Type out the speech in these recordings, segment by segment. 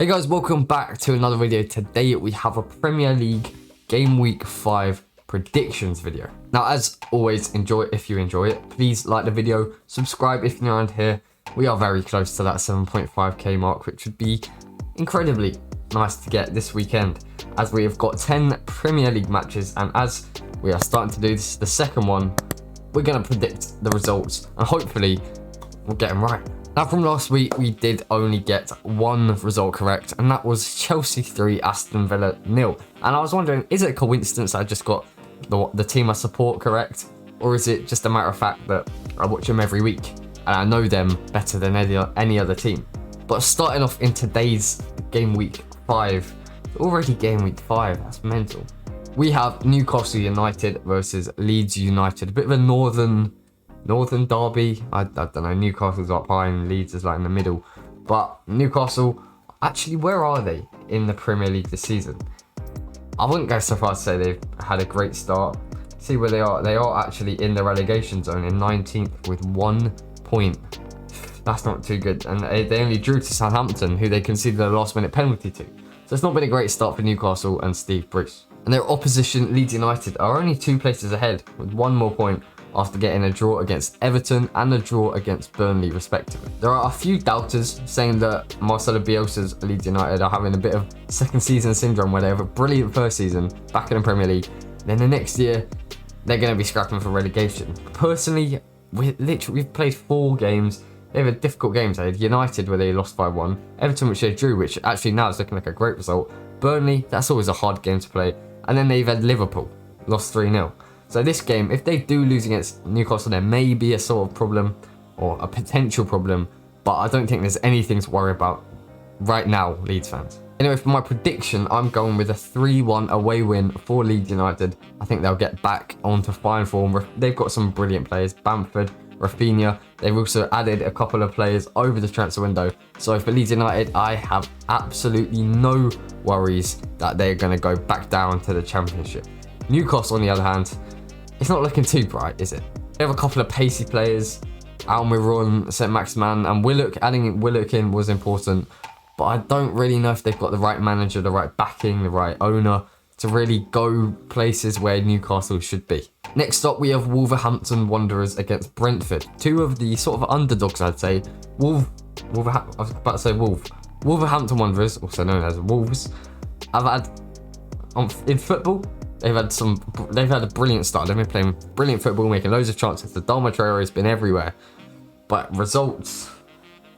Hey guys, welcome back to another video. Today we have a Premier League Game Week 5 predictions video. Now as always, if you enjoy it, please like the video, subscribe if you're around here. We are very close to that 7.5k mark, which would be incredibly nice to get this weekend, as we have got 10 Premier League matches, and as we are starting to do this, the second one, we're going to predict the results and hopefully we'll get them right. Now from last week, we did only get one result correct, and that was Chelsea 3, Aston Villa 0. And I was wondering, is it a coincidence that I just got the team I support correct? Or is it just a matter of fact that I watch them every week and I know them better than any other team? But starting off in today's Game Week 5, already Game Week 5, that's mental. We have Newcastle United versus Leeds United, a bit of a northern derby. I don't know, Newcastle's up high and Leeds is like in the middle. But Newcastle, actually, where are they in the Premier League this season? I wouldn't go so far to say they've had a great start. See where they are. They are actually in the relegation zone in 19th with 1 point. That's not too good. And they only drew to Southampton, who they conceded a last minute penalty to. So it's not been a great start for Newcastle and Steve Bruce. And their opposition, Leeds United, are only 2 places ahead with 1 more point, after getting a draw against Everton and a draw against Burnley respectively. There are a few doubters saying that Marcelo Bielsa's Leeds United are having a bit of second season syndrome, where they have a brilliant first season back in the Premier League, then the next year they're going to be scrapping for relegation. Personally, we've played 4 games. They have difficult games. They had United where they lost 5-1, Everton which they drew, which actually now is looking like a great result, Burnley, that's always a hard game to play, and then they've had Liverpool, lost 3-0. So this game, if they do lose against Newcastle, there may be a sort of problem or a potential problem, but I don't think there's anything to worry about right now, Leeds fans. Anyway, for my prediction, I'm going with a 3-1 away win for Leeds United. I think they'll get back onto fine form. They've got some brilliant players, Bamford, Rafinha. They've also added a couple of players over the transfer window. So for Leeds United, I have absolutely no worries that they're going to go back down to the Championship. Newcastle, on the other hand, it's not looking too bright, is it? They have a couple of pacey players, Almiron, Saint-Maximin, and Willock. Adding Willock in was important, but I don't really know if they've got the right manager, the right backing, the right owner to really go places where Newcastle should be. Next up, we have Wolverhampton Wanderers against Brentford. 2 of the sort of underdogs, I'd say. Wolverhampton Wanderers, also known as Wolves, have had, in football, they've had a brilliant start. They've been playing brilliant football, making loads of chances. The Dharma Traore has been everywhere. But results,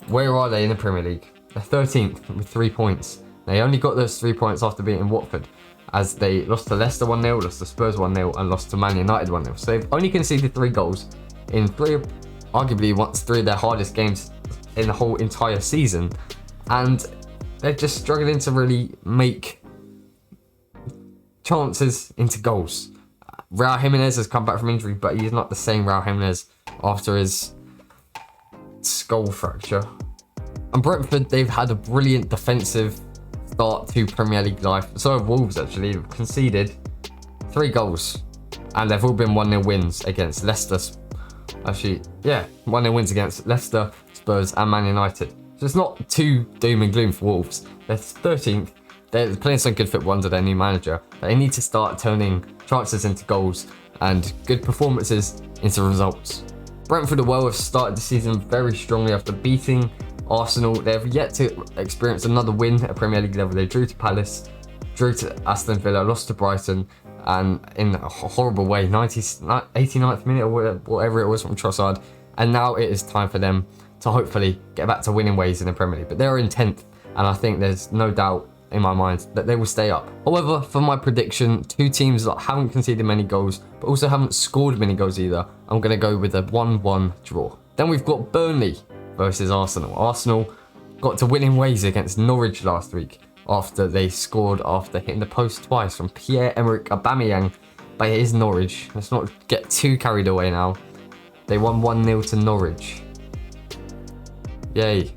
where are they in the Premier League? They're 13th with 3 points. They only got those 3 points after beating Watford, as they lost to Leicester 1-0, lost to Spurs 1-0, and lost to Man United 1-0. So they've only conceded 3 goals in arguably 3 of their hardest games in the whole entire season. And they're just struggling to really make chances into goals. Raul Jimenez has come back from injury, but he's not the same Raul Jimenez after his skull fracture. And Brentford, they've had a brilliant defensive start to Premier League life. So have Wolves, actually. They've conceded 3 goals, and they've all been 1-0 wins against Leicester. 1-0 wins against Leicester, Spurs, and Man United. So it's not too doom and gloom for Wolves. They're 13th. They're playing some good football under their new manager. They need to start turning chances into goals and good performances into results. Brentford have started the season very strongly after beating Arsenal. They have yet to experience another win at Premier League level. They drew to Palace, drew to Aston Villa, lost to Brighton, and in a horrible way, 89th minute or whatever it was from Trossard. And now it is time for them to hopefully get back to winning ways in the Premier League. But they're in 10th, and I think there's no doubt in my mind that they will stay up. However, for my prediction, 2 teams that haven't conceded many goals, but also haven't scored many goals either, I'm going to go with a 1-1 draw. Then we've got Burnley versus Arsenal. Arsenal got to winning ways against Norwich last week after they scored after hitting the post twice from Pierre-Emerick Aubameyang. But it is Norwich. Let's not get too carried away now. They won 1-0 to Norwich. Yay.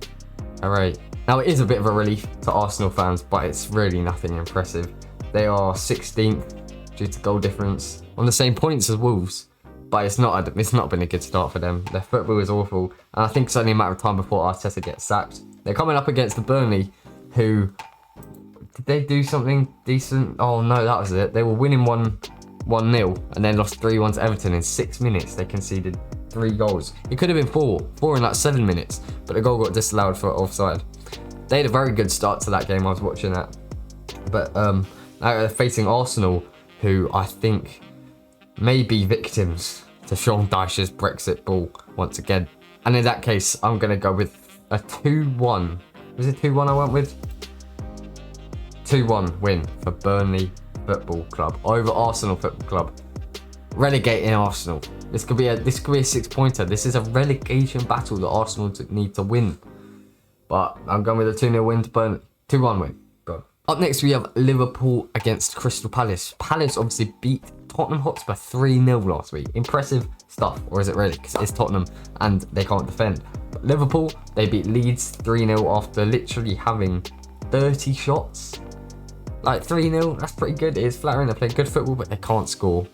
Alright. Now it is a bit of a relief to Arsenal fans, but it's really nothing impressive. They are 16th due to goal difference, on the same points as Wolves, but it's not been a good start for them. Their football is awful, and I think it's only a matter of time before Arteta gets sacked. They're coming up against the Burnley, who... Did they do something decent? Oh no, that was it. They were winning 1-0 and then lost 3-1 to Everton in 6 minutes. They conceded 3 goals. It could have been 4 in like 7 minutes, but the goal got disallowed for offside. They had a very good start to that game I was watching that. But now they're facing Arsenal, who I think may be victims to Sean Dyche's Brexit ball once again. And in that case, I'm going to go with a 2-1. Was it 2-1 I went with? 2-1 win for Burnley Football Club over Arsenal Football Club. Relegating Arsenal. This could be a 6-pointer. This is a relegation battle that Arsenal need to win. But I'm going with a 2-0 win to Burnley. 2-1 win. Go. Up next, we have Liverpool against Crystal Palace. Palace obviously beat Tottenham Hotspur 3-0 last week. Impressive stuff, or is it really? Because it's Tottenham and they can't defend. But Liverpool, they beat Leeds 3-0 after literally having 30 shots. Like 3-0, that's pretty good. It is flattering. They play good football, but they can't score.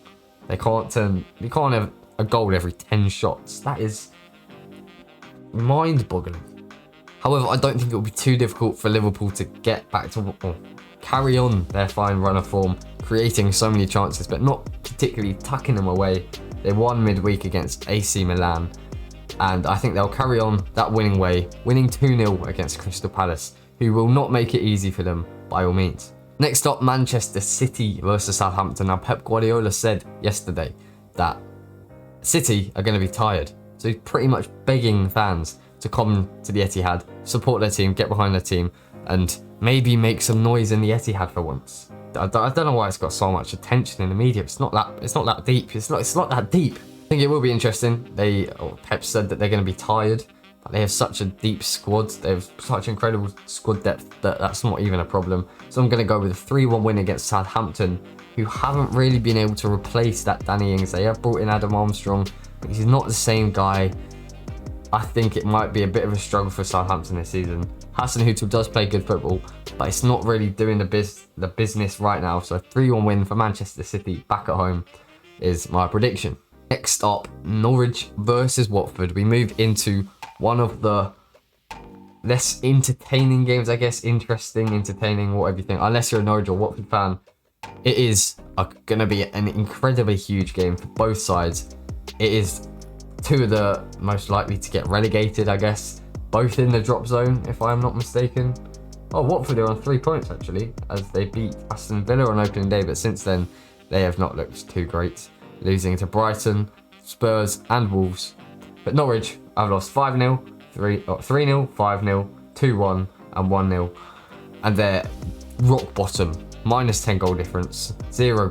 They can't you can't have a goal every 10 shots. That is mind-boggling. However, I don't think it will be too difficult for Liverpool to get back to carry on their fine run of form, creating so many chances, but not particularly tucking them away. They won midweek against AC Milan, and I think they'll carry on that winning way, winning 2-0 against Crystal Palace, who will not make it easy for them by all means. Next up, Manchester City versus Southampton. Now, Pep Guardiola said yesterday that City are going to be tired, so he's pretty much begging fans to come to the Etihad, support their team, get behind their team, and maybe make some noise in the Etihad for once. I don't know why it's got so much attention in the media. It's not that deep. It's not that deep. I think it will be interesting. Pep said that they're going to be tired, but they have such a deep squad. They have such incredible squad depth that that's not even a problem. So I'm going to go with a 3-1 win against Southampton, who haven't really been able to replace that Danny Ings. They have brought in Adam Armstrong, but he's not the same guy. I think it might be a bit of a struggle for Southampton this season. Hudson does play good football, but it's not really doing the business right now. So 3-1 win for Manchester City back at home is my prediction. Next up, Norwich versus Watford. We move into one of the less entertaining games, I guess. Interesting, entertaining, whatever you think. Unless you're a Norwich or Watford fan, it is going to be an incredibly huge game for both sides. It is two of the most likely to get relegated, I guess. Both in the drop zone, if I'm not mistaken. Oh, Watford are on 3 points, actually, as they beat Aston Villa on opening day, but since then, they have not looked too great, losing to Brighton, Spurs, and Wolves. But Norwich have lost 5-0, 3-0, 5-0, 2-1, and 1-0. And they're rock bottom, minus 10 goal difference, 0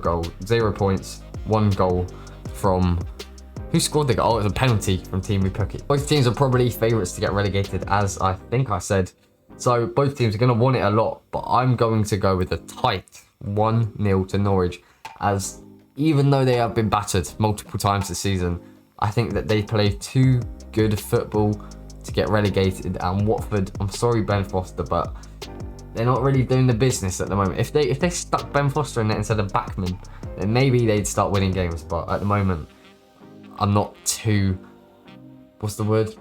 points, 1 goal from... Who scored the goal? Oh, it was a penalty from Timo. Both teams are probably favourites to get relegated, as I think I said. So both teams are going to want it a lot, but I'm going to go with a tight 1-0 to Norwich, as even though they have been battered multiple times this season, I think that they play too good football to get relegated. And Watford, I'm sorry Ben Foster, but they're not really doing the business at the moment. If they stuck Ben Foster in it instead of Backman, then maybe they'd start winning games. But at the moment, I'm not too... What's the word?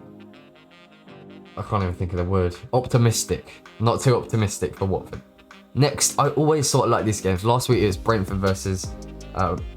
I can't even think of the word. Optimistic. Not too optimistic for Watford. Next, I always sort of like these games. Last week it was Brentford versus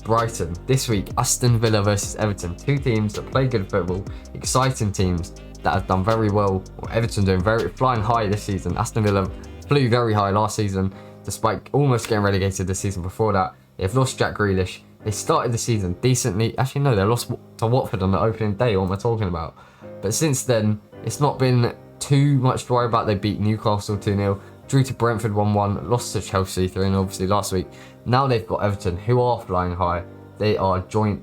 Brighton. This week, Aston Villa versus Everton. Two teams that play good football. Exciting teams that have done very well. Everton flying high this season. Aston Villa flew very high last season, despite almost getting relegated the season before that. They've lost Jack Grealish. They started the season decently. Actually, no, they lost to Watford on the opening day. What am I talking about? But since then, it's not been too much to worry about. They beat Newcastle 2-0, drew to Brentford 1-1, lost to Chelsea 3-0 obviously last week. Now they've got Everton, who are flying high. They are joint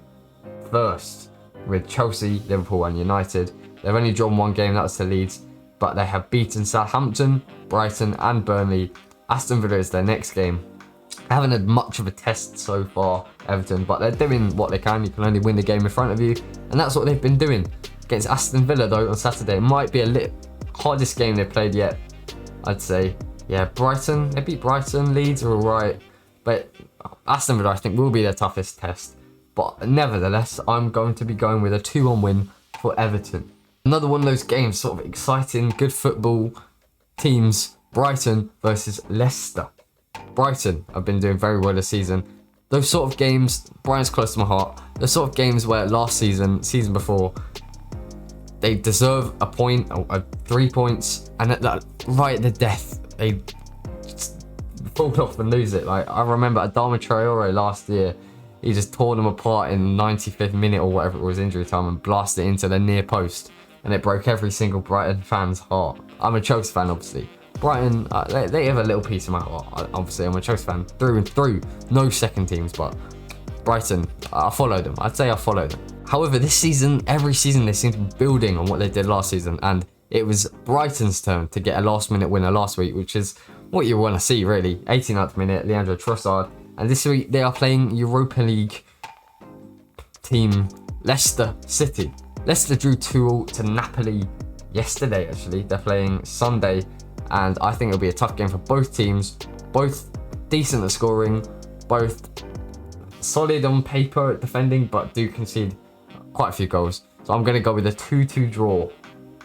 first with Chelsea, Liverpool and United. They've only drawn one game, that was to Leeds, but they have beaten Southampton, Brighton and Burnley. Aston Villa is their next game. They haven't had much of a test so far, Everton, but they're doing what they can. You can only win the game in front of you, and that's what they've been doing. Against Aston Villa, though, on Saturday, it might be a little hardest game they've played yet, I'd say. Yeah, Brighton, they beat Brighton, Leeds are alright, but Aston Villa, I think, will be their toughest test. But nevertheless, I'm going to be going with a 2-1 win for Everton. Another one of those games, sort of exciting, good football teams Brighton versus Leicester. Brighton have been doing very well this season. Those sort of games, Brighton's close to my heart. Those sort of games where last season, season before, they deserve a point or 3 points, and right at the death, they just fall off and lose it. Like, I remember Adama Traore last year, he just tore them apart in 95th minute or whatever it was, injury time, and blasted it into the near post, and it broke every single Brighton fan's heart. I'm a Chelsea fan, obviously. Brighton, they have a little piece of my heart. Obviously, I'm a Chelsea fan through and through. No second teams, but Brighton, I follow them. I'd say I follow them. However, this season, every season, they seem to be building on what they did last season, and it was Brighton's turn to get a last-minute winner last week, which is what you want to see, really. 89th minute, Leandro Trossard, and this week they are playing Europa League team Leicester City. Leicester drew 2-2 to Napoli yesterday, actually. They're playing Sunday, and I think it'll be a tough game for both teams. Both decent at scoring, both solid on paper at defending, but do concede quite a few goals. So I'm going to go with a 2-2 draw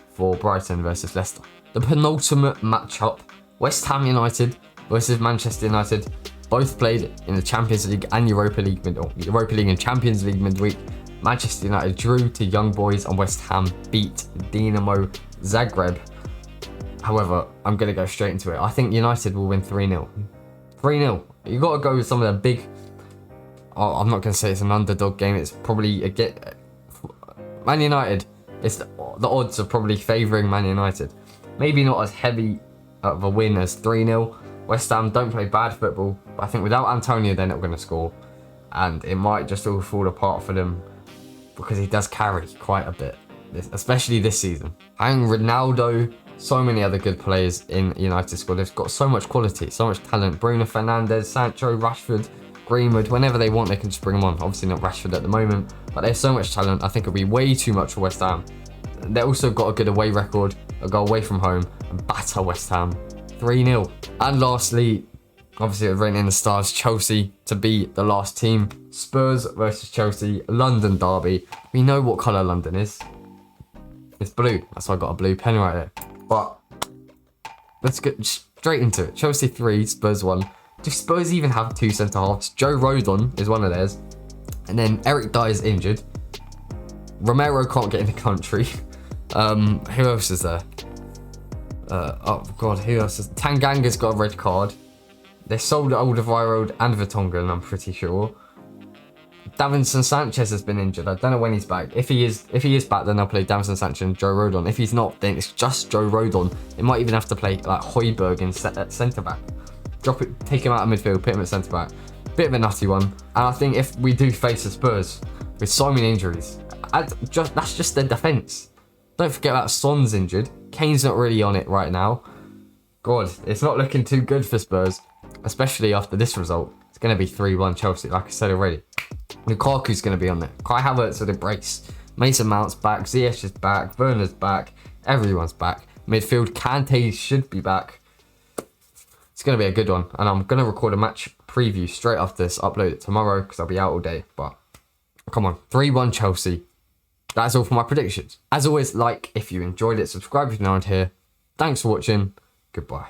for Brighton versus Leicester. The penultimate matchup, West Ham United versus Manchester United. Both played in the Champions League and Europa League and Champions League midweek. Manchester United drew to Young Boys and West Ham beat Dinamo Zagreb. However, I'm going to go straight into it. I think United will win 3-0. 3-0. You got to go with some of the big... Oh, I'm not going to say it's an underdog game. It's probably Man United. The odds are probably favouring Man United. Maybe not as heavy of a win as 3-0. West Ham don't play bad football, but I think without Antonio, they're not going to score. And it might just all fall apart for them because he does carry quite a bit, especially this season. I think Ronaldo, so many other good players in United squad. They've got so much quality, so much talent. Bruno Fernandes, Sancho, Rashford, Greenwood, whenever they want, they can just bring them on. Obviously not Rashford at the moment, but they have so much talent. I think it'll be way too much for West Ham. They also got a good away record. They'll go away from home and batter West Ham 3-0. And lastly, obviously it's written in the stars, Chelsea to be the last team. Spurs versus Chelsea, London derby. We know what colour London is. It's blue. That's why I got a blue pen right there. But let's get straight into it. Chelsea 3, Spurs 1. Do Spurs even have 2 centre-halves? Joe Rodon is one of theirs. And then Eric Dyer is injured. Romero can't get in the country. Who else is there? Oh God, who else is... Tanganga's got a red card. They sold Alderweireld and Vertonghen, I'm pretty sure. Davinson Sanchez has been injured. I don't know when he's back. If he is back, then they'll play Davinson Sanchez and Joe Rodon. If he's not, then it's just Joe Rodon. They might even have to play like Højbjerg at centre back. Drop it, take him out of midfield, put him at centre back. Bit of a nutty one. And I think if we do face the Spurs with so many injuries, that's just their defence. Don't forget about Son's injured. Kane's not really on it right now. God, it's not looking too good for Spurs, especially after this result. It's going to be 3-1 Chelsea, like I said already. Lukaku's going to be on there. Kai Havertz with a brace. Mason Mount's back. Ziyech is back. Werner's back. Everyone's back. Midfield, Kante should be back. It's going to be a good one. And I'm going to record a match preview straight after this. Upload it tomorrow because I'll be out all day. But come on, 3-1 Chelsea. That's all for my predictions. As always, like if you enjoyed it. Subscribe if you're not here. Thanks for watching. Goodbye.